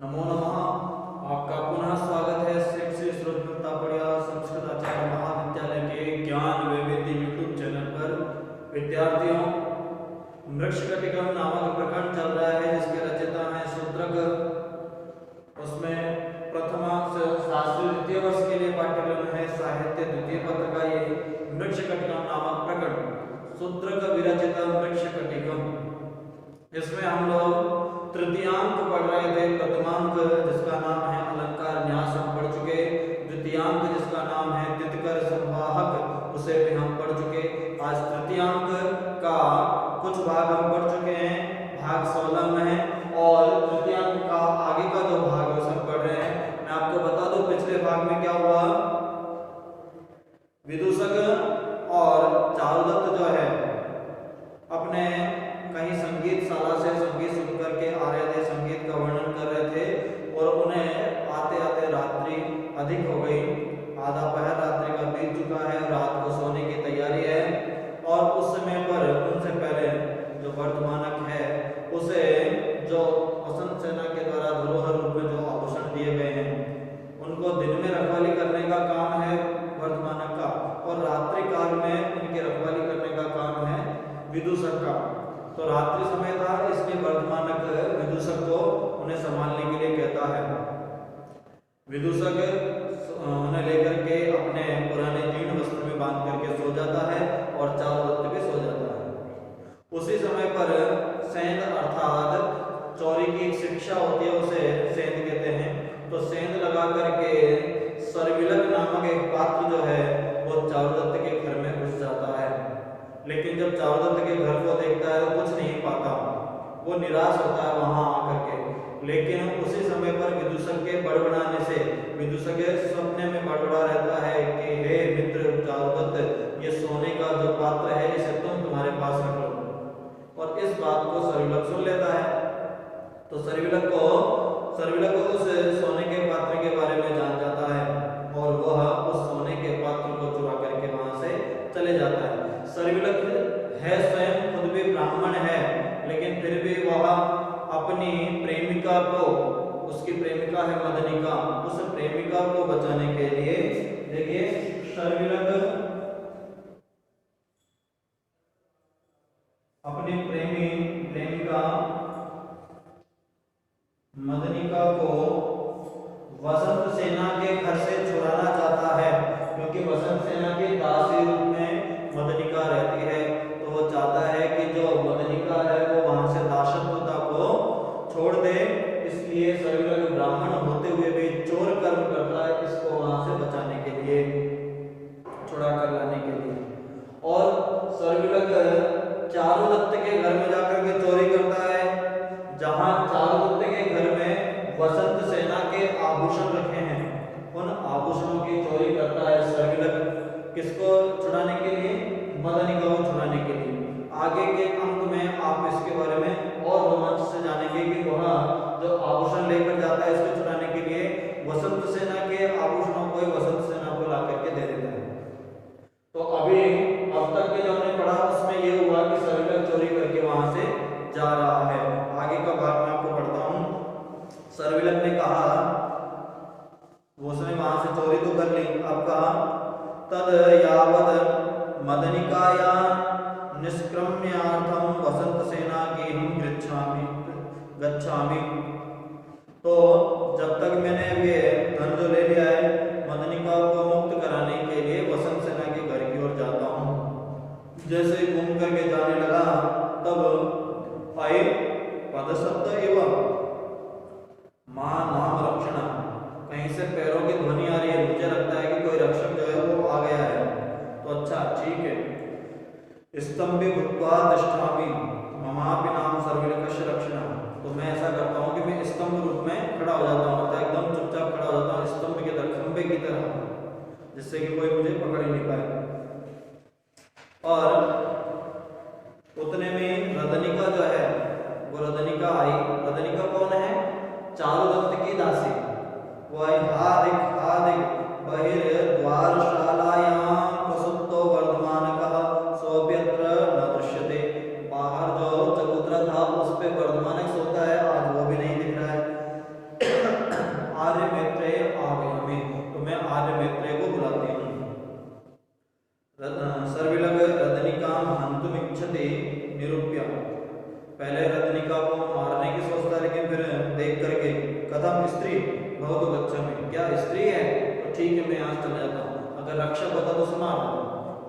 नमो नमः। आपका पुनः स्वागत है श्री श्रोतृतापड़िया संस्कृत आचार्य महाविद्यालय के ज्ञान वैविध्य यूट्यूब चैनल पर। विद्यार्थियों, मृक्षकटिकम नामक प्रकरण चल रहा है जिसके रचयिता हैं शूद्रक। उसमें प्रथमांश शास्त्री द्वितीय वर्ष के लिए पाठ्यक्रम है साहित्य द्वितीय पत्र का ये मृक्षकटिकम नामक प्रकरण, शूद्रक विरचित मृक्षकटिकम। इसमें हम लोग तृतीयांक पढ़ रहे थे। प्रथमांक जिसका नाम है अलंकार न्यास हम पढ़ चुके, द्वितीयांक जिसका नाम है तितकर संवाहक उसे भी हम पढ़ चुके। आज तृतीयांक का कुछ भाग हम पढ़ चुके हैं, भाग 16 में है, और तृतीयांक का आगे का जो भाग है उसे हम पढ़ रहे हैं। मैं आपको बता दूं पिछले भाग में क्या हुआ। विदूषक और चारुदत्त जो है अपने कहीं संगीत शाला से संगीत सुन करके आ रहे थे, संगीत का वर्णन कर रहे थे, और उन्हें आते आते रात्रि अधिक हो गई। आधा पहर रात्रि का बीत चुका है, रात को सोने की तैयारी है, और उस समय पर उनसे पहले जो वर्तमानक है उसे जो वसंत सेना के द्वारा धरोहर रूप में जो आभूषण दिए गए हैं उनको दिन में रखवाली करने का काम है वर्तमानक का, और रात्रि काल में उनकी रखवाली करने का काम है विदूषक का। तो रात्रि समय था, इसलिए वर्तमानक विदूषक को उन्हें संभालने के लिए कहता है। विदूषक उन्हें लेकर के अपने पुराने जीर्ण वस्त्र में बांध करके सो जाता है और चारुदत्त भी सो जाता है। उसी समय पर सेंध अर्थात चौरी की शिक्षा होती है, उसे सेंध कहते हैं। तो सेंध लगा करके सरविलक नामक एक पात्र जो है वो चारुदत्त के घर में घुस जाता है। लेकिन जब चारुदत्त के घर को देखता है तो कुछ नहीं पाता, वो निराश होता है वहां आकर के। लेकिन उसी समय पर विदूषक के बड़बड़ाने से विदूषक के सपने में बड़बड़ा रहता है कि हे मित्र चारुदत्त, ये सोने का जो पात्र है इसे तुम तुम्हारे पास रख लो। और इस बात को सरविलक सुन लेता है। तो सरविलक को उस सोने के पात्र के बारे में जान जाता है, और वह उस सोने के पात्र को चुरा करके वहां से चले जाता है। सरविलक है स्वयं खुद भी ब्राह्मण है, लेकिन फिर भी वह अपनी प्रेमिका को, उसकी प्रेमिका है मदनिका, उस प्रेमिका को बचाने के लिए देखिए सरविलक अपनी प्रेमिका मदनिका को वसंत सेना के घर से छुड़ाना चाहता है, क्योंकि वसंत सेना के दासी रूप में मदनिका रहती है। तो वो चाहता है कि जो मदनिका है वो वहां से दासत्वता को छोड़ दे, इसलिए सरविलक ब्राह्मण होते हुए भी चोर कर्म करता है इसको वहां से बचाने के लिए, छुड़ा कर लाने के लिए। और सरविलक चारुदत्त के घर में जाकर के चोरी करता है, जहां चारुदत्त के घर में वसंत सेना के आभूषण रखे हैं, उन आभूषणों की चोरी करता है सरविलक। किसको छुड़ाने के लिए? मदनिका को छुड़ाने के लिए। आगे के अंक में आप इसके बारे में और रोमांच से जानेंगे कि वह जो आभूषण लेकर जाता है इसको छुड़ाने के लिए वसंत सेना के आभूषणों को वसंत सेना को ला करके दे देता है। तो अभी अब तक के जो हमने पढ़ा उसमें यह हुआ कि सरविलक चोरी करके वहां से जा रहा है। आगे का भाग मैं आपको पढ़ता हूं। सरविलक ने कहा, उसने वहां से चोरी तो कर ली, अब कहा तद यावद मदनिकाया निष्क्रम्यार्थम वसंत सेना की हम गच्छामि। तो जब तक मैंने ये धन जो ले लिया है मदनिका को मुक्त कराने के लिए वसंत सेना के घर की ओर जाता हूँ। जैसे घूम करके जाने लगा तब आए पद शब्द एवं मां नाम रक्षणा, कहीं से पैरों की ध्वनि आ रही है, मुझे लगता है कि कोई रक्षक जो है वो आ गया है। तो अच्छा ठीक है। स्तंभे भूत्वा तिष्ठामि ममापि नाम सरविलकस्य रक्षणा। तो मैं ऐसा करता हूँ कि मैं स्तंभ रूप में खड़ा हो जाता हूँ, अर्थात एकदम चुपचाप खड़ा हो जाता हूँ स्तंभ की तरह, खंबे की तरह, जिससे कि कोई मुझे पकड़ ही नहीं पाए। और उतने में रदनिका जो है वो रदनिका आई। रदनिका कौन है? चारुदत्त की दासी। वो आई, हादिक बहिर्द्वारशालायां प्रसुप्तो वर्धमानकः सोऽप्यत्र न दृश्यते। बाहर जो चबूतरा था उस पे वर्धमानक सोता है, आज वो भी नहीं दिख रहा है। हंतुम इच्छति निरूप्य। पहले रत्निका को मारने की सोचता है, लेकिन फिर देख करके कथम स्त्री बहुत गच्छामि, क्या स्त्री है तो ठीक है मैं यहाँ से चला जाता हूँ, अगर रक्षक होता तो उसे मार देता,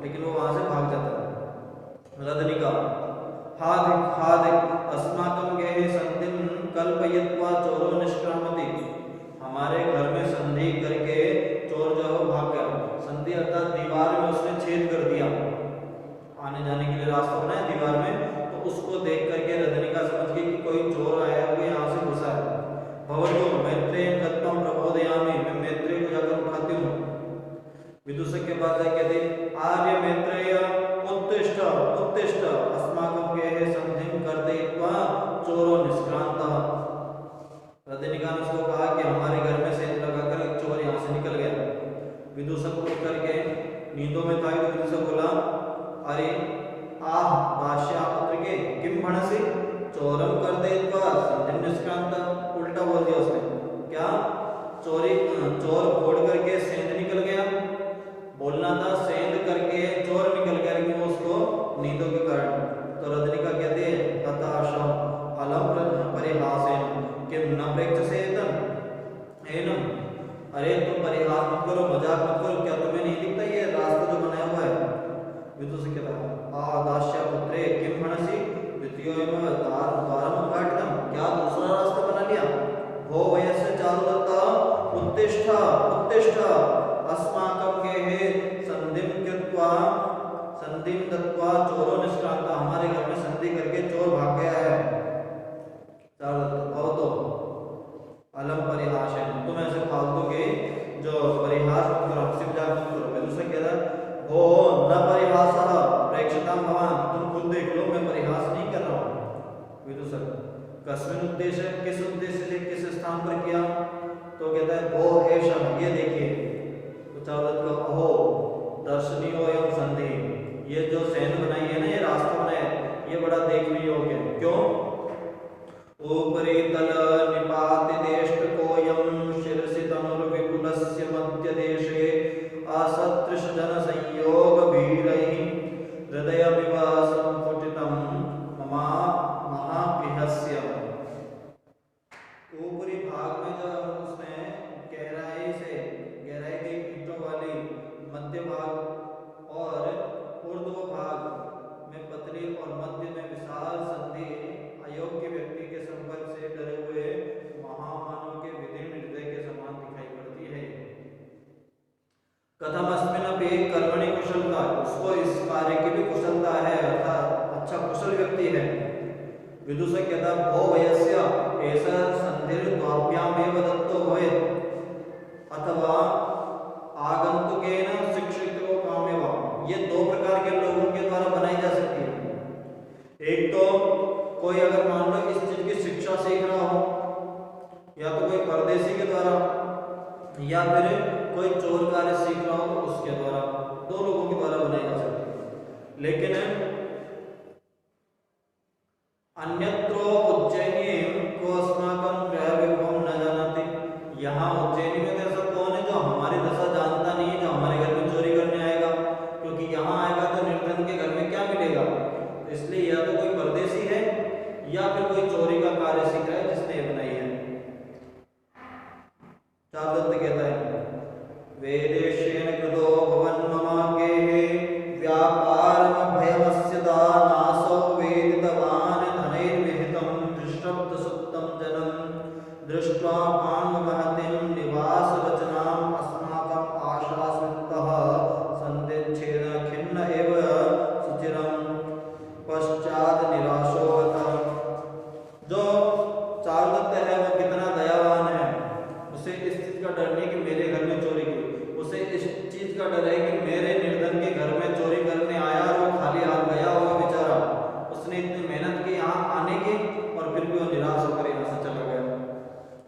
लेकिन वो वहां से भाग जाता है। रत्निका हादिक अस्माकं गेहे संधिं कल्पयित्वा चोरो निष्क्रामति। हमारे घर में संधि करके चोर जो है भाग गया। संधि अर्थात दीवार में उसने छेद कर दिया, आने जाने के लिए रास्ता बनाया दीवार में, तो उसको देख करके रजनिका समझ गई कि कोई चोर आया हुआ यहाँ से घुसा है। भवतो मैत्रेय गत्वं प्रबोधयामि, मैं मैत्रेय को जाकर उठाती हूँ। विदूषक के पास जाकर कहती आर्य मैत्रेय उत्तिष्ठ उत्तिष्ठ अस्माकं गेहे संधिं कर्तयित्वा चोरो निष्क्रान्तः। रजनिका ने उसको कहा कि हमारे घर में सेंध लगाकर एक चोर यहाँ से निकल गया। विदूषक उठ करके नींदों में था, तो विदूषक बोला अरे आह दास्यापुत्र के किम भणसि चोरम कर्तयित्वा संधिं निष्क्रान्तः। उल्टा बोल दिया उसने, क्या चोर फोड़ करके सेंध निकल गया, बोलना था सेंध करके चोर निकल गया, लेकिन वो उसको नींदों के कारण। तो रजनिका कहते हताशा अलम परिहासेन किम न प्रेक्षसेतन एनम। अरे तुम परिहास मत करो, मजाक मत करो, क्या तुम्हें नहीं दिखता ये रास्ता जो बनाया हुआ है। विदूषक कहता आदास्यापुत्रे किम भणसि द्वितीयोऽयं द्वारम् उद्घाटितम्, क्या दूसरा रास्ता बना लिया। भो वयस्य चारुदत्ता उत्तिष्ठ उत्तिष्ठ अस्माकं गेहे संधिं दत्वा चोरो निष्क्रान्तः। हमारे घर में संधि करके चोर भाग गया है। भवतो अलम परिहासेन, तुम ऐसे फालतू के जो परिहास मत करो, हंसी मजाक मत करो। विदूषक कहता है भो न परिहासः प्रेक्षतां भवान्, तुम खुद देख लो मैं परिहास नहीं कर रहा हूँ। विदूषक कस्मिन् उद्देश्य, किस उद्देश्य से किस स्थान पर किया। तो कहता है भो एषः, ये देखिए। तो चारुदत्त का अहो दर्शनीयोऽयं संधि, ये जो सेंध बनाई है ना, ये रास्ता बनाया है, ये बड़ा देखने योग्य है। क्यों। ऊपरी तल निपातिदेष्टकोऽयं शिरसि तनुर्विपुलस्य मध्यदेशे असदृश जनसंयोगभीरैः हृदयमिव संफुटितं ममा महाप्रियस्य। ऊपरी भाग में जो उसने गहराई की ईंटों वाली मध्य भाग और ऊर्ध्व भाग में पतली और मध्य में विशाल संधि अयोग्य व्यक्ति के संपर्क से डरे हुए महामानव के विदीर्ण हृदय के समान दिखाई पड़ती है। कथमस्मिन्नपि कर्मणि कुशलता, उसको इस कार्य की भी कुशलता है, अर्थात अच्छा कुशल व्यक्ति है। विदूषक कहता भो वयस्य एषः संधिर्द्वाभ्यामेव दत्तो भवेत् अथवा आगंतुकेन शिक्षितो कामेव। ये दो प्रकार के लोगों के द्वारा बनाई जा सकती है। एक तो कोई अगर मान लो इस चीज की शिक्षा सीख रहा हो, या तो कोई परदेशी के द्वारा, या फिर कोई चोर कार्य सीख रहा हो तो उसके द्वारा, दो लोगों के द्वारा बनाई जा सकती है। लेकिन अन्यत्र उज्जैनी को अस्माकं गृहविभवं न जानाति, यहाँ उज्जैनी में ऐसा कौन है जो हमारी दशा जानता नहीं है, जो हमारे घर में चोरी करने आएगा, क्योंकि यहाँ आएगा तो निर्धन के घर में क्या मिलेगा। इसलिए या तो कोई परदेशी है या फिर कोई चोरी का कार्य सीख रहा है जिसने ये बनाई है। चारुदत्त कहता है वेदेशेन कृतो भवन मम गेहे व्यापारम भयमस्य दानासो वेदितवान् धनैर्विहितं दृष्टब्द सुप्तं जनम् दृष्ट्वा पाण्डुमहतीं निवासरचनाम् अस्माकम् आशास्वितः सन्धिच्छेद खिन्न एव सुचिरं पश्चात् निराशोऽवतः। जो चारुदत्त है वो कितना दयावान है, उसे इस चीज का डर नहीं कि मेरे घर में चोरी की, उसे इस चीज का डर है कि मेरे निर्धन के घर में चोरी करने आया और वो खाली हाथ गया होगा बेचारा। उसने इतनी मेहनत की यहाँ आने की और फिर भी वो निराश होकर यहाँ से चला गया।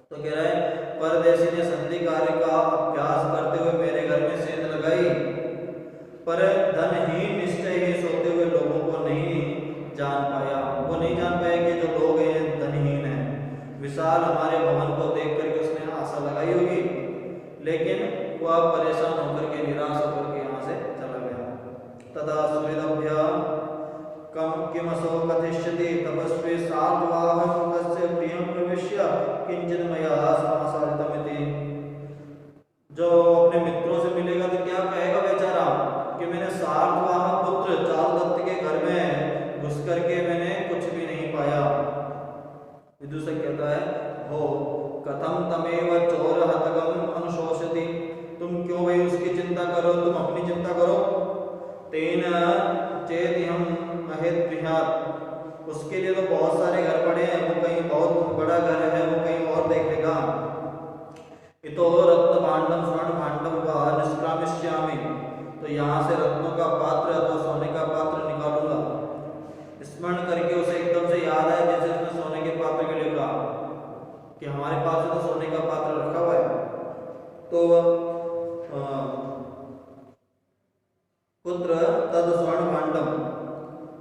तो कह रहा है परदेशी ने संधि कार्य का अभ्यास करते हुए मेरे घर में सेंध लगाई, पर धनहीन निश्चय ही सोते हुए लोगों को नहीं जान पाया। वो नहीं जान पाया कि जो लोग हैं धनहीन हैं। विशाल हमारे भवन को देख करके उसने आशा लगाई होगी, लेकिन वह परेशान होकर के निराश होकर के यहाँ से चला गया। तदा सुहृदभ्य किमसौ कथिष्यति तपस्वी सार्धवाहकस्य प्रियं प्रविश्य किंचित मया समासादितमिति। जो अपने मित्रों से मिलेगा तो क्या कहेगा बेचारा कि मैंने सार्धवाहक पुत्र चारुदत्त के घर में घुस करके मैंने कुछ भी नहीं पाया। विदूषक कहता है हो कथम तमेव चोर हतकम अनुशोषति, तुम क्यों भाई उसकी चिंता करो, तुम अपनी चिंता करो। तेन चेदिहं महेत गृहात्, उसके लिए तो बहुत सारे घर पड़े हैं, वो कहीं बहुत बड़ा घर है, वो कहीं और देख लेगा। इतो रत्न भांडम स्वर्ण भांडम वा निष्क्रामिष्यामि, तो यहाँ से रत्नों का पात्र अथवा सोने का पात्र निकालूंगा। स्मरण करके उसे एकदम से याद आया जैसे उसने सोने के पात्र के लिए कहा कि हमारे पास तो सोने का पात्र रखा हुआ है। तो पुत्र तद स्वर्ण भांडम,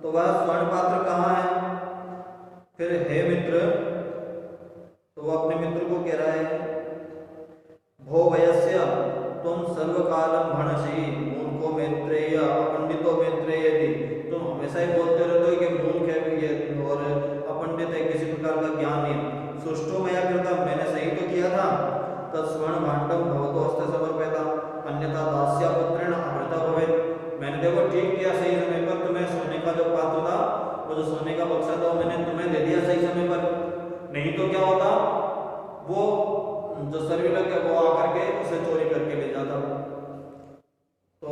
तो वह स्वर्ण पात्र कहाँ है? फिर हे मित्र, तो वह अपने मित्र को कह रहा है भो वयस्य तुम सर्वकालम भणसी मूर्खो मैत्रेय अपंडितो मैत्रेयति, तुम हमेशा ही बोलते रहते हो कि मूर्ख है और अपंडित है, किसी प्रकार का ज्ञान नहीं। सुष्टो मया कृतम, मैंने सही तो किया था। तत्स्वर्ण भांडम भवतो हस्ते समर्पिता अन्यथा दास्य पुत्रेण अमृता भवेत्, मैंने देखो ठीक किया सही समय पर, तुम्हें सोने का जो पात्र था, वो जो सोने का बक्सा था, मैंने तुम्हें दे दिया सही समय पर। नहीं तो क्या होता, वो जो सर्विलक है वो आकर के उसे चोरी करके ले जाता। तो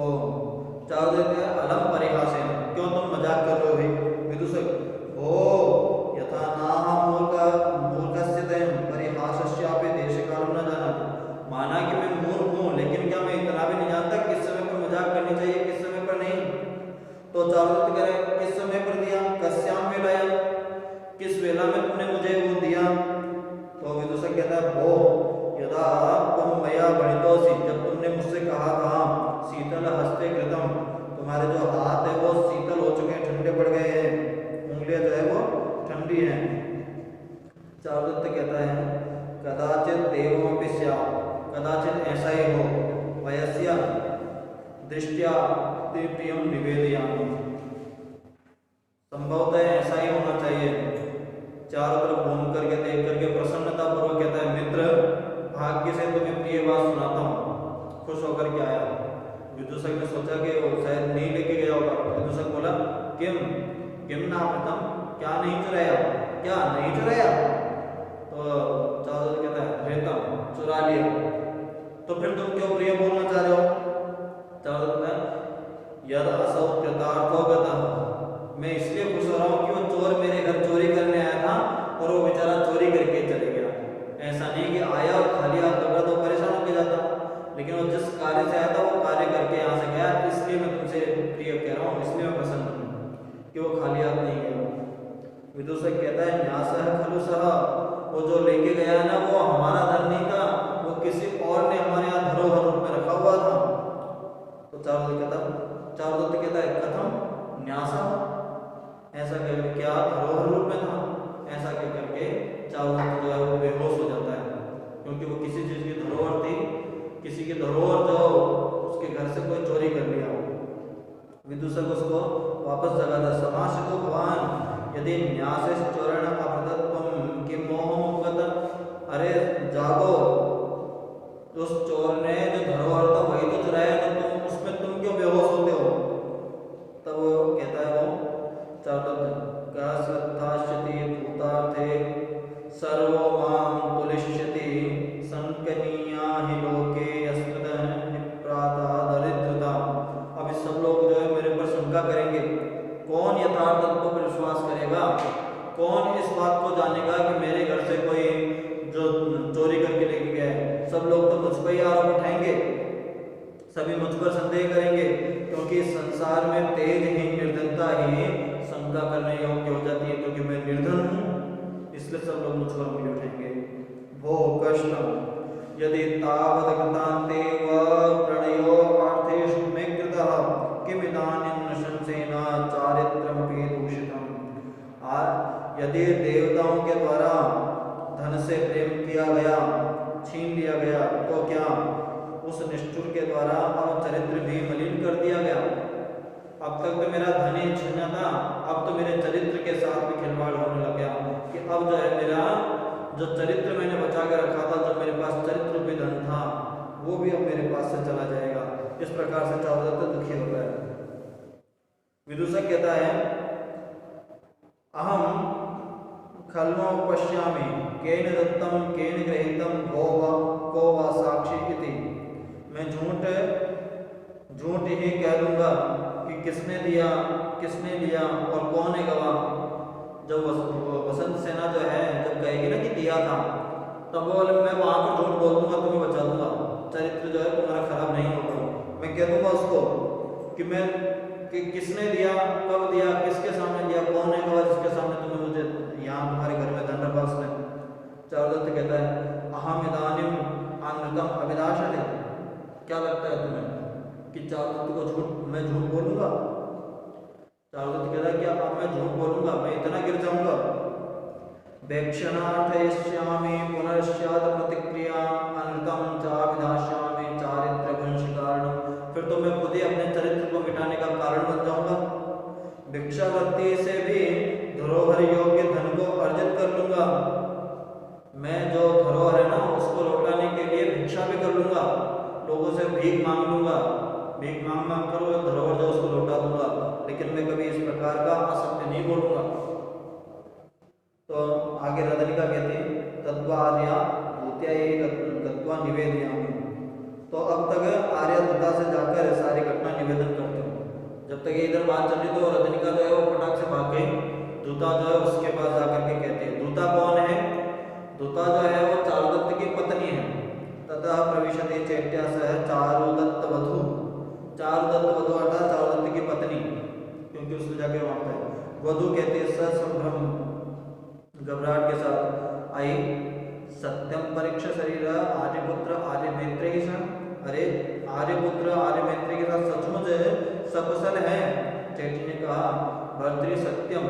चार देते हैं अलम परिहासेन, क्यों तुम मजाक कर रहे हो भाई? विदूषक ओ यथा नाह मूर्खस्य तयं परिहासस्यापि देशकालं न जानाति, माना कि मैं मूर्ख हूँ लेकिन क्या मैं इतना भी नहीं जानता किस समय पर मजाक करनी चाहिए किस समय पर नहीं। तो चारुदत्त कह रहे किस समय पर दिया, कस्याम वेलायां, किस वेला में तुमने मुझे वो दिया? तो विदूषक कहता है वो यदा तुम मया भणितोसि, जब तुमने मुझसे कहा था शीतल हस्ते कृतम, तुम्हारे जो हाथ है वो शीतल हो चुके हैं, ठंडे पड़ गए हैं, उंगलियां जो है वो ठंडी हैं। चारुदत्त कहता है कदाचित देवमपि स्यात्, कदाचित ऐसा ही हो, वयस्य दृष्टया ते प्रियम निवेदयामि, संभवतः ऐसा ही होना चाहिए। चारों तरफ घूम करके देख करके प्रसन्नता पूर्वक कहता है मित्र भाग्य से तुम्हें प्रिय बात सुनाता हूँ, खुश होकर के आया। विदूषक ने सोचा कि वो शायद नहीं लेके गया होगा। विदूषक बोला किम किम ना प्रथम, क्या नहीं चुराया, क्या नहीं चुराया? तो चारुदत्त कहता है रेतम, चुरा लिया। तो फिर तुम क्यों प्रिय बोलना चाह रहे हो? चारुदत्त कहता यद असौ कृतार्थो गतः, मैं इसलिए खुश हो रहा हूँ कि वो चोर मेरे घर चोरी करने आया था और वो बेचारा चोरी करके चले गया। ऐसा नहीं कि आया और खाली हाथ लौटा तो परेशान होकर जाता, लेकिन वो जिस कार्य से आया था वो कार्य करके यहाँ से गया, इसलिए मैं तुमसे प्रिय कह रहा हूँ, इसलिए मैं प्रसन्न हूँ कि वो खाली हाथ नहीं गया। विदूषक कहता है न्यासः खलु सः, वो जो लेके गया है ना वो हमारा धन नहीं था, वो किसी और ने हमारे यहाँ धरोहर रूप में रखा हुआ था। तो चारुदत्त कहता है कथम न्यासः, ऐसा कहकर क्या धरोहर रूप में था? ऐसा कह करके चारुदत्त जो है वो बेहोश हो जाता है, क्योंकि वो किसी चीज की धरोहर थी, किसी की धरोहर जो उसके घर से कोई चोरी कर लिया हो। विदूषक उसको वापस जगाता समाशको भवान यदि न्यासे चोरण अपदत्वम किम मोहमुपगत, अरे जागो, उस चोर ने जो धरोहर था वही तो चुराया, तो तुम उसमें तुम क्यों बेहोश होते हो? तब वो कहता है वो चारुदत्त का श्रद्धाश्यति भूतार्थे सर्वो मां तुलिष्यति संकनीया हि लोके अस्मदः निप्राता दरिद्रता। अभी सब लोग जो है मेरे पर शंका करेंगे, कौन यथार्थ तत्व पर विश्वास करेगा, कौन इस बात को जानेगा कि मेरे घर से कोई जो चोरी करके लेके गया है? सब लोग तो मुझ पर ही आरोप उठाएंगे, सभी मुझ पर संदेह करेंगे, क्योंकि संसार में तेज ही निर्धनता ही शंका करने योग्य हो जाती है, क्योंकि मैं निर्धन हूँ, इसलिए सब लोग मुझ पर उंगली उठाएंगे। वो कष्टम यदि तावद कृतान्ते व प्रणयो पार्थेषु मे कृतः किमिदानीं नशंसेना चारित्रमपि दूषितम्। यदि देवताओं के द्वारा धन से प्रेम किया गया, छीन लिया गया, तो क्या उस निष्ठुर के द्वारा अब चरित्र भी मलिन कर दिया गया? अब तक तो मेरा धन ही छीना था, अब तो मेरे चरित्र के साथ भी खिलवाड़ होने लग गया कि अब जो है मेरा जो चरित्र मैंने बचा के रखा था, जो मेरे पास चरित्र रूपी धन था, वो भी अब मेरे पास से चला जाएगा। इस प्रकार से चारुदत्त दुखी हो गया। विदूषक कहता है अहम खल्नो पश्यामि केन दत्तम केन गृहीतम को वा साक्षी इति। मैं झूठ ही कह दूंगा कि किसने दिया किसने लिया और कौन है गवाह। जब वसंत सेना जो है जब कहेगी ना कि दिया था, तब वो मैं वहां पर झूठ बोल दूंगा, तुम्हें बचा दूंगा, चरित्र जो है तुम्हारा खराब नहीं होगा। मैं कह दूंगा उसको कि किसने दिया, कब दिया, किसके सामने दिया, कौन है गवाह जिसके सामने तुम्हें मुझे यहाँ तुम्हारे घर में धन रखा उसने। चारुदत्त कहता है अहम इदानीम अनृतम अभिलाषते। क्या लगता है तुम्हें कि चारुदत्त को मैं झूठ बोलूंगा? चारुदत्त कहता है कि अब मैं झूठ बोलूंगा, मैं इतना गिर जाऊंगा। वेक्षणार्थयिष्यामि पुनर्स्यात् प्रतिक्रिया अनृतम चाभिलाष्यामि चारित्र भंश कारणम। फिर तो मैं खुद ही अपने चरित्र को मिटाने का कारण बन जाऊंगा। भिक्षावृत्ति से भी धरोहर योग्य धन को अर्जित कर लूंगा। मैं जो धरोहर है ना उसको लौटाने के लिए भिक्षा भी कर लूंगा, लोगों से भीख मांग लूंगा, भीख मांग कर वो धरोहर जो उसको लौटा दूंगा। लेकिन मैं कभी इस प्रकार का असत्य नहीं बोलूंगा। तो आगे रदनिका कहती है तद्वार्या भूत्या गत्वा निवेदयामि। तो अब तक आर्या दूता से जाकर सारी घटना निवेदन करते हो। जब तक इधर बात चल रही तो रदनिका जो है वो फटाक से भाग गई। दूता जो है उसके पास जाकर के कहते हैं। दूता कौन है? दूता जो है वो चारुदत्त की पत्नी है। तथा प्रविशति चैत्या सह चारुदत्त वधू। चारुदत्त वधू अर्थात चारुदत्त की पत्नी, क्योंकि उसने जाके वहां पे वधू कहते हैं ससंभ्रम घबराहट के साथ आई। सत्यम परीक्षा शरीर आर्यपुत्र आर्यमेत्रे के साथ। अरे आर्यपुत्र आर्यमेत्रे के साथ सचमुच सकुशल है? चैत्य ने कहा भर्तृ सत्यम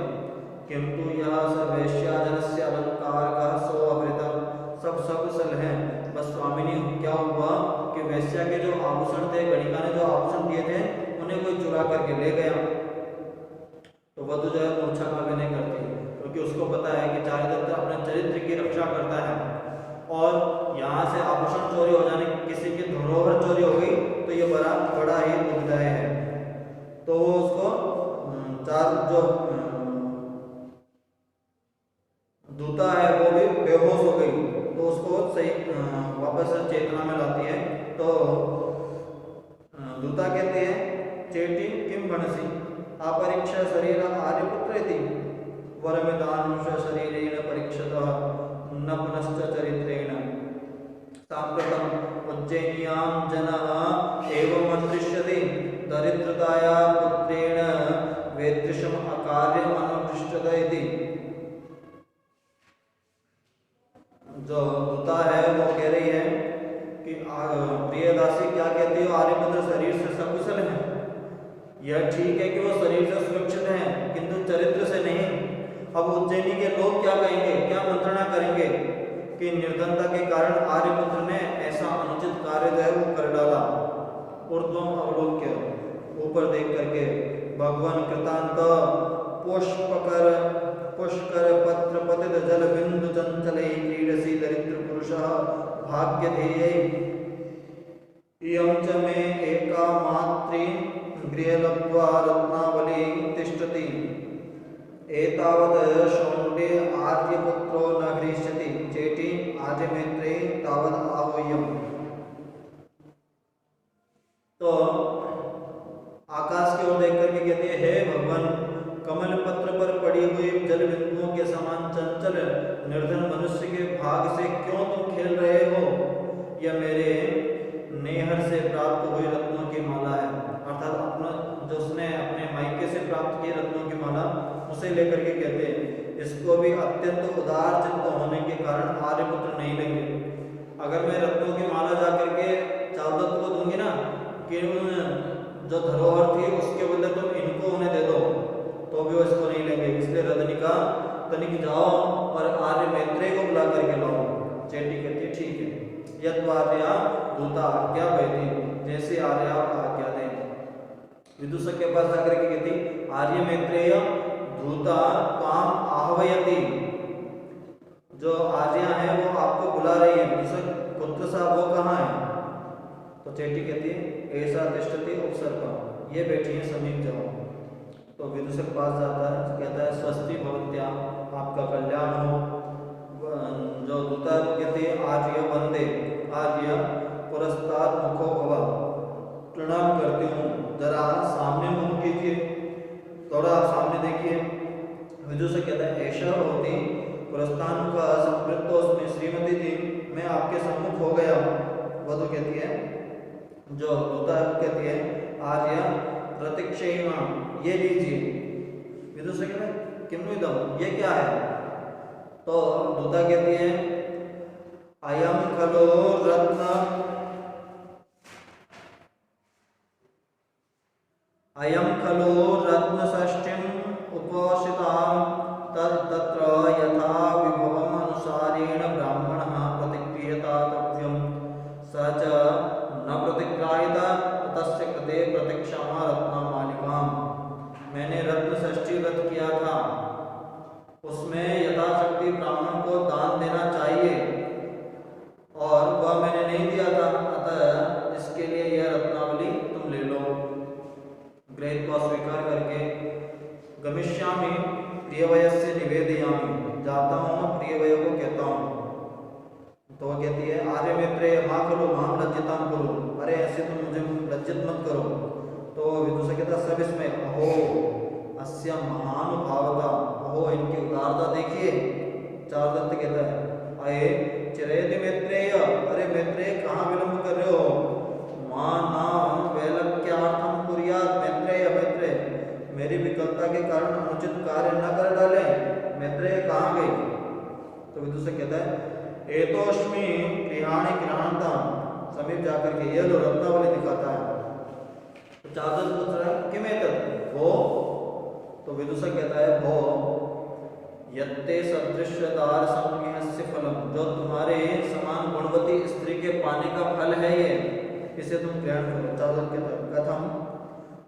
किंतु यह सर्वेश्याजनस्य अलंकार का सो अभृतम। सब सकुशल है, बस स्वामिनी क्या हुआ कि वैश्या के जो आभूषण थे, गणिका ने जो आभूषण दिए थे उन्हें कोई चुरा करके ले गया। तो वधु जो है मूर्छा का अभिनय करती है, क्योंकि उसको पता है कि चारुदत्त अपने चरित्र की रक्षा करता है और यहाँ से आभूषण चोरी हो जाने, किसी की धरोहर चोरी हो गई तो ये बड़ा ही दुखदायक है। तो वो उसको जो दूता है वो भी बेहोश हो गई, तो उसको सही वापस चेतना में लाती है। तो दूता कहते हैं चेटी किम बनसी अपरीक्षा शरीर आर्यपुत्र इति वरमिदानुष शरीरेण परीक्षतः न पुनश्च चरित्रेण। सांप्रतम उज्जैन्यां जनः एवं दृश्यते दरिद्रताया पुत्रेण वेदृशम अकार्यम अनुदृष्टत इति। जो दूता है वो कह रही है कि प्रिय दासी क्या कहती हो, आर्यपुत्र शरीर से सकुशल है। यह ठीक है कि वो शरीर से सुरक्षित है किंतु चरित्र से नहीं। अब उज्जैनी के लोग क्या कहेंगे, क्या मंत्रणा करेंगे कि निर्धनता के कारण आर्यपुत्र ने ऐसा अनुचित कार्य जो है वो कर डाला। ऊर्ध्वम अवलोक्य, ऊपर देख करके भगवान कृतांत पुष्कर पत्र पतित जल बिंदु चंचले क्रीडसी दरिद्र पुरुषः भाग्यधेये इयं च मे एका मात्री गृहलब्ध्वा रत्नावली तिष्ठति एतावत् शौण्डे आर्यपुत्रो न गृह्यति चेटी आर्यमेत्रे तावत् आह्वयम्। तो आकाश की ओर देख करके कहते हैं हे भगवान, कमल पत्र पर पड़ी हुई जल बिंदुओं के समान चंचल निर्धन मनुष्य के भाग से क्यों तुम खेल रहे हो? यह मेरे नेहर से प्राप्त हुई रत्नों की माला है। अर्थात अपना जो उसने अपने मायके से प्राप्त की रत्नों की माला, उसे लेकर के कहते हैं इसको भी अत्यंत उदार चित्त होने के कारण आर्यपुत्र नहीं लेंगे। अगर मैं रत्नों की माला जा करके चारुदत्त को दूंगी ना कि जो धरोहर थी उसके बदले तुम इनको उन्हें दे दो, तो भी वो इसको नहीं लेंगे। इसलिए रदनिका तनिक जाओ और आर्य मैत्रेय को बुला करके लाओ। चेटी कहती ठीक है। यद्वार्या दूता आज्ञा बैठी, जैसे आर्या आज्ञा दे। विदूषक के पास जाकर के कहती आर्य मैत्रेय दूता त्वाम आहवयति, जो आर्या है वो आपको बुला रही है। विदूषक पुत्र साहब वो कहाँ है? तो चेटी कहती है ऐसा तिष्ठति उपसर्ग, ये बैठी है समीप जाओ। तो विदूषक पास जाता है, कहता है स्वस्ति भवत्या, आपका कल्याण हो। जो दूता है वो कहती है आर्य वंदे, आर्य पुरस्ताद मुखो भव, प्रणाम करती हूँ, जरा सामने मुंह कीजिए, थोड़ा सामने देखिए। विदूषक कहता है ऐसा होती पुरस्तान का संवृत्तोस्मि श्रीमती जी, मैं आपके सम्मुख हो गया। वो तो कहती है, जो दूता है वो कहती है आर्य प्रतीक्षेण, ये लीजिए। विदूषक कहता है किन्नुदम, ये क्या है? तो दूता कहती है अयम खलो रत्न, अयम खलो रत्न षष्ठीम उपोषिता, तत्र यथा विभवम अनुसारेण ब्राह्मणः प्रतिक्रियताव्यम, स च न प्रतिक्रायत, तस्य कृते प्रतीक्षामा रत्नमालिकाम। मैंने रत्न षष्ठी व्रत किया था, उसमें यथाशक्ति ब्राह्मण को दान देना चाहिए और वह मैंने नहीं दिया था, अतः इसके लिए यह रत्नावली तुम ले लो। ग्रहित को स्वीकार करके गमिष्यामि प्रियवयस्य निवेदयामि, जाता हूँ प्रियवय को कहता हूँ। तो वह कहती है आर्य मित्रे माँ करो माम लज्जिताम करो, अरे ऐसे तुम मुझे लज्जित मत करो। तो विदूषक कहता सब इसमें अहो अस्य महानुभावता, अहो इनकी उदारता देखिए। चारुदत्त कहता है अये चिरेति मैत्रेय, अरे मैत्रेय कहाँ विलंब कर रहे हो? मां नाम वैलक्यार्थम कुर्यात्, मैत्रेय मैत्रेय मेरी विकलता के कारण अनुचित कार्य न कर डाले। मैत्रेय कहाँ गई? तो विदूषक कहता है एतोष्मि गृहाणि गृहाणता, समीप जाकर के ये लो रत्नावली दिखाता है। तो चारुदत्त पूछ रहा है किम एतत् वो? तो विदूषक कहता है भो यत्ते सदृश्यदार संज्ञस्य फलम, जो तुम्हारे समान गुणवती स्त्री के पाने का फल है ये, इसे तुम ग्रहण करो। चारुदत्त कहता है कथम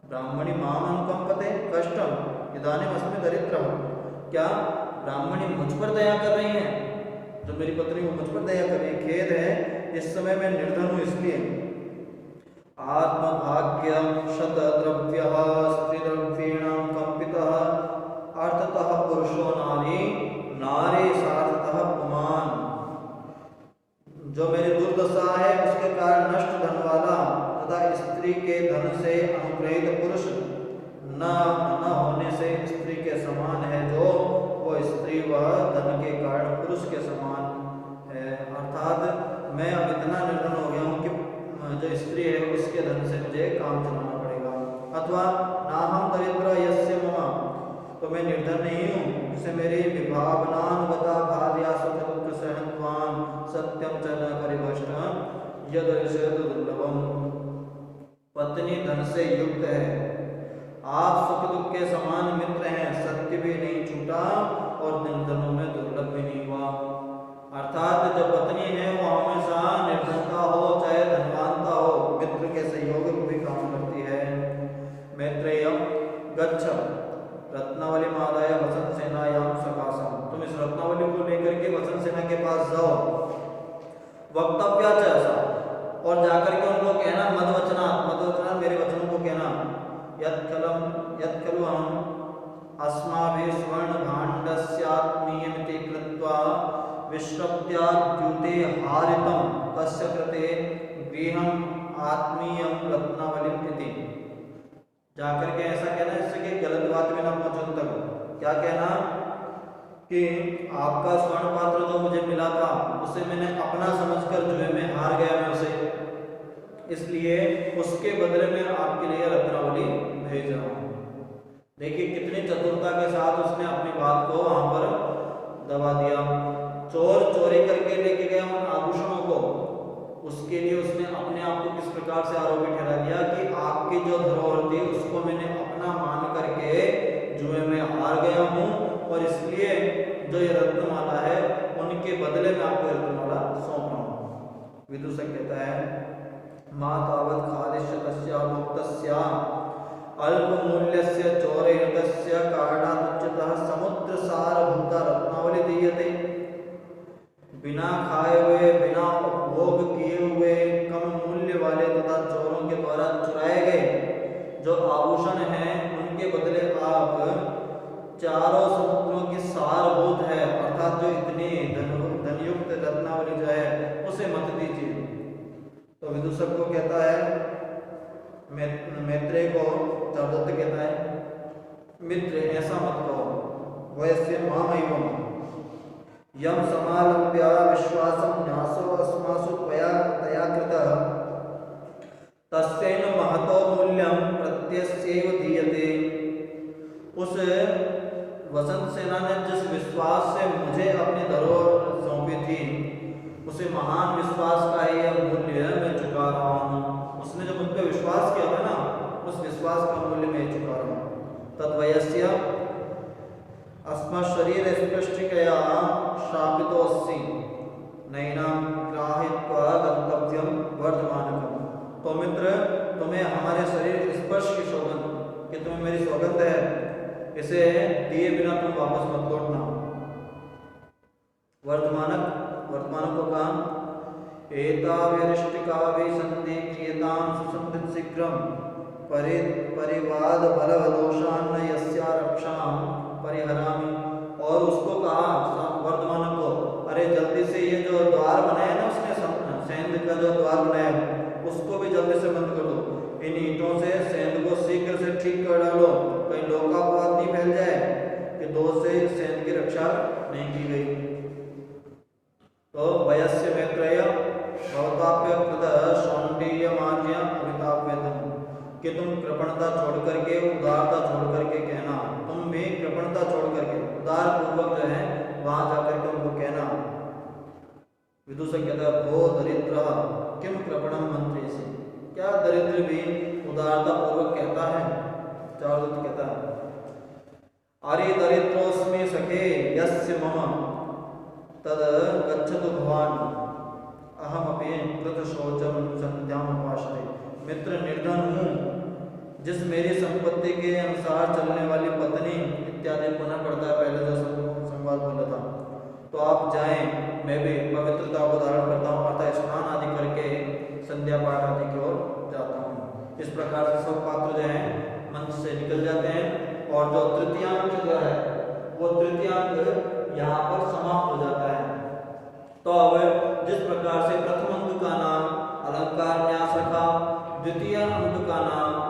ब्राह्मणी माम अनुकंपते कष्टम इदानीम अस्मि दरिद्रः, क्या ब्राह्मणी मुझ पर दया कर रही हैं? जो मेरी पत्नी वो मुझ पर दया कर रही है, खेद है इस समय मैं निर्धन हूँ इसलिए। आत्मभाग्य शतद्रव्य स्त्रीद्रव्येणां कंपितः, अर्थतः पुरुषो नारी नारी सार्थतः पुमान। जो मेरी दुर्दशा है उसके कारण नष्ट धन वाला तथा स्त्री के धन से अनुग्रहित पुरुष न होने से स्त्री के समान है, जो वो स्त्री वह धन के कारण पुरुष के समान है। अर्थात मैं अब इतना निर्धन हो गया हूँ कि जो स्त्री है उसके धन से मुझे काम चलाना पड़ेगा। अथवा ना हम दरिद्र यस्य मम, तो मैं निर्धन नहीं हूँ, जिसे मेरी विभावनानुगता भार्या सुख दुख सहनवान सत्यम च न परिभष्ट यदृशत दुर्लभम। पत्नी धन से युक्त है, आप सुख दुख के समान मित्र हैं, सत्य भी नहीं छूटा और निर्धनों में दुर्लभ भी नहीं हुआ। अर्थात जो पत्नी है वो हमेशा निर्धनता हो चाहे धनवानता हो, मित्र के सहयोग रूपी काम करती है। मैत्रेय गच्छ रत्नावली मादाय वसंत सेनायाम सकाशम, तुम इस रत्नावली को लेकर के वसंत सेना के पास जाओ। वक्तव्य ऐसा, और जाकर के उनको कहना मदवचना, मदवचना मेरे वचनों को कहना। यत्खलु हम अस्माभिः स्वर्ण भाण्डस्यात्मीयमिति कृत्वा विश्रव्याद्युते हारितं तस्य कृते गृहम् आत्मीयं रत्नावलिम् इति। जाकर के ऐसा कहना जिससे कि गलत बात में ना पहुंचो तक। क्या कहना कि आपका स्वर्ण पात्र जो मुझे मिला था उसे मैंने अपना समझकर जुए में हार गया मैं उसे, इसलिए उसके बदले में आपके लिए रत्नावली भेज रहा हूँ। देखिए कितनी चतुरता के साथ उसने अपनी बात को वहां पर दबा दिया। चोर चोरी करके लेके गया उन आभूषणों को, उसके लिए उसने अपने आप को किस प्रकार से आरोपी ठहरा दिया कि आपकी जो धरोहर थी उसको मैंने अपना मान करके जुए में हार गया हूँ और इसलिए जो ये रत्नमाला है उनके बदले में आपको रत्नमाला सौंप रहा हूँ। विदूषक कहता है मां तावत् खादिष्यतस्य मुक्तस्य अल्प मूल्यस्य चोरयतस्य कारणात् उच्यतः सारभूता रत्नावली दीयते। बिना खाए हुए, बिना उपभोग किए हुए, कम मूल्य वाले तथा चोरों के द्वारा चुराए गए जो आभूषण हैं, उनके बदले आप चारों समुद्रों की सारभूत है अर्थात जो इतनी धनयुक्त रत्नावली जो है उसे मत दीजिए। तो विदूषक को कहता है, मैत्रेय को चारुदत्त कहता है, मित्र ऐसा मत कहो। वैसे मामैवम् यम समालंब्य विश्वासं न्यासो अस्मासु त्वया तया कृतः तस्यैन महतो मूल्यं प्रत्यस्यैव दीयते। उस वसंत सेना ने जिस विश्वास से मुझे अपनी धरोहर सौंपी थी, उसे महान विश्वास का यह मूल्य मैं चुका रहा हूँ। उसने जो मुझ पर विश्वास किया था ना, उस विश्वास का मूल्य मैं चुका रहा हूँ। तद्वयस्य अस्मत् शरीर स्पृष्टिकया शापितोऽसि नैनां ग्राहित्वा गन्तव्यं वर्धमानकम्। तो मित्र, तुम्हें हमारे शरीर स्पर्श की सौगंध, कि तुम्हें मेरी सौगंध है, इसे दिए बिना तुम वापस मत लौटना। वर्तमानक को कहा, एताव्यरिष्टिकाभि संधि क्रियतां सुसंधित शीघ्रं परिवाद बलवदोषान्न यस्या रक्षां परिहरामि। और उसको कहा, वर्तमानक को, अरे जल्दी से ये जो द्वार बनाया ना उसने, सेंध का जो द्वार बनाया, उसको भी जल्दी से बंद कर दो। इन ईंटों से सेंध को शीघ्र से ठीक कर डालो, कहीं लोकापवाद नहीं फैल जाए कि दो से सेंध की रक्षा नहीं की गई। तो वयस्य मैत्रेय भवताप्य कृत शौंडीयमार्य अमिताभ्यतम, कि तुम कृपणता छोड़ करके, उदारता छोड़ करके कहना, तुम भी कृपणता छोड़ करके उदार पूर्वक जो है वहां जाकर के उनको कहना। विदूषक कहता है, भो दरिद्र किम कृपणम मंत्री से, क्या दरिद्र भी उदारता पूर्वक कहता है। चारुदत्त कहता है, अरे दरिद्रोस्मि सखे यस्य मम तद गच्छतु भवान अहमपि कृत शौचम संध्याम उपाश्रय। मित्र, निर्धन हूँ, जिस मेरी संपत्ति के अनुसार चलने वाली पत्नी इत्यादि पुनः पढ़ता है, पहले जो संवाद बोला था। तो आप जाएं, मैं भी पवित्रता को धारण करता हूँ, अर्थात स्नान आदि करके संध्या पाठ आदि की ओर जाता हूँ। इस प्रकार से सब पात्र जो है मंच से निकल जाते हैं और जो तृतीयांक जो है वो तृतीयांक यहाँ पर समाप्त हो जाता है। तो अब जिस प्रकार से प्रथम अंक का नाम अलंकार न्यास रखा, द्वितीय अंक का नाम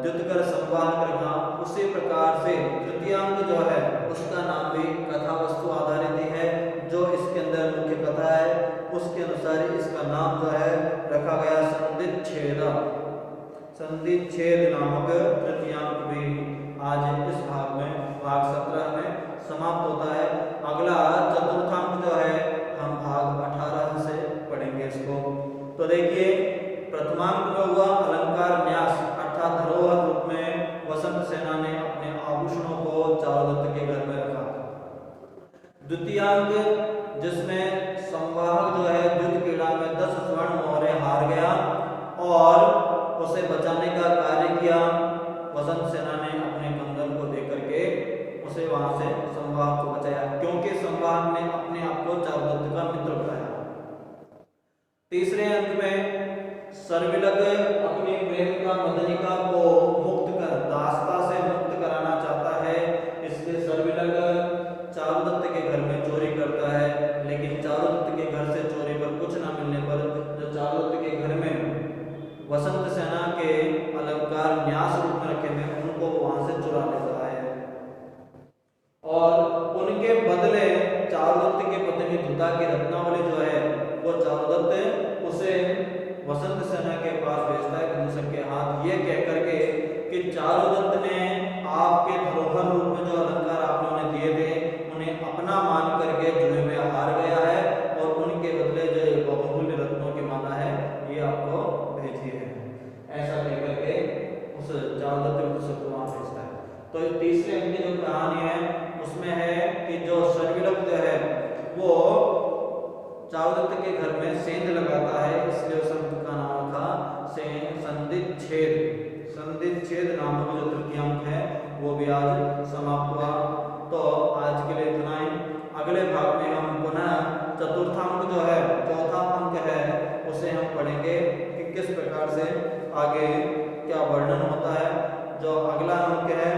द्युतकर संवाहक रखा, उसी प्रकार से तृतीय अंक जो है उसका नाम भी कथा वस्तु आधारित ही है। जो इसके अंदर मुख्य कथा है उसके अनुसार इसका नाम जो है रखा गया संधिच्छेद। संधिच्छेद नामक तृतीयांक भी आज इस भाग में, भाग 17 में समाप्त होता है। अगला चतुर्थांक जो है हम भाग 18 से पढ़ेंगे इसको। तो देखिए, प्रथमांक में हुआ अलंकार न्यास, अर्थात धरोहर रूप में वसंत सेना ने अपने आभूषणों को चारुदत्त के घर में रखा। द्वितीयांक जिसमें संवाहक जो है द्युत क्रीड़ा में 10 स्वर्ण मोहरे हार गया और उसे बचाने का कार्य किया। वसंत सेना ने अपने कंगन को देकर के उसे वहां से संवाहक को बचाया, क्योंकि संवाहक ने अपने आप को चारुदत्त का मित्र बताया। तीसरे अंक में सर्विलग अपनी प्रेमिका मदनिका को मुक्त कर, दासता से मुक्त कराना चाहता है, इसलिए सर्विलग चारुदत्त के घर में चोरी करता है। लेकिन चारुदत्त के घर से चोरी पर कुछ न मिलने पर जो चारुदत्त के घर में वसंत सेना के अलंकार न्यास रूप में रखे हैं उनको वहां से चुरा लेता है और उनके बदले चारुदत्त की पत्नी धुता की रत्नावली जो है वो चारुदत्त उसे वसंत सेना के पास भेजता है विदूषक के हाथ, ये कह करके कि चारुदत्त ने आपके धरोहर रूप में जो अलंकार आपने उन्हें दिए थे उन्हें अपना मान करके जुए में हार गया है और उनके बदले जो बहुमूल्य रत्नों की माला है ये आपको भेजी है। ऐसा कह करके उस चारुदत्त विदूषक को वहां भेजता है। तो तीसरे अंक की जो कहानी है उसमें है कि जो सर्विलग जो है वो चारुदत्त के घर में सेंध लगाता है, इसलिए उस अंक का नाम था संधिच्छेद। संधिच्छेद नामक जो तृतीयांक है वो भी आज समाप्त हुआ। तो आज के लिए इतना ही। अगले भाग में हम पुनः चतुर्थांक जो है, चौथा अंक है, उसे हम पढ़ेंगे कि किस प्रकार से आगे क्या वर्णन होता है। जो अगला अंक है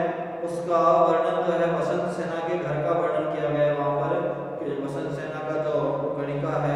उसका वर्णन जो है वसंत सेना के घर का वर्णन किया गया है वहाँ पर, कि वसंत सेना का जो गणिका है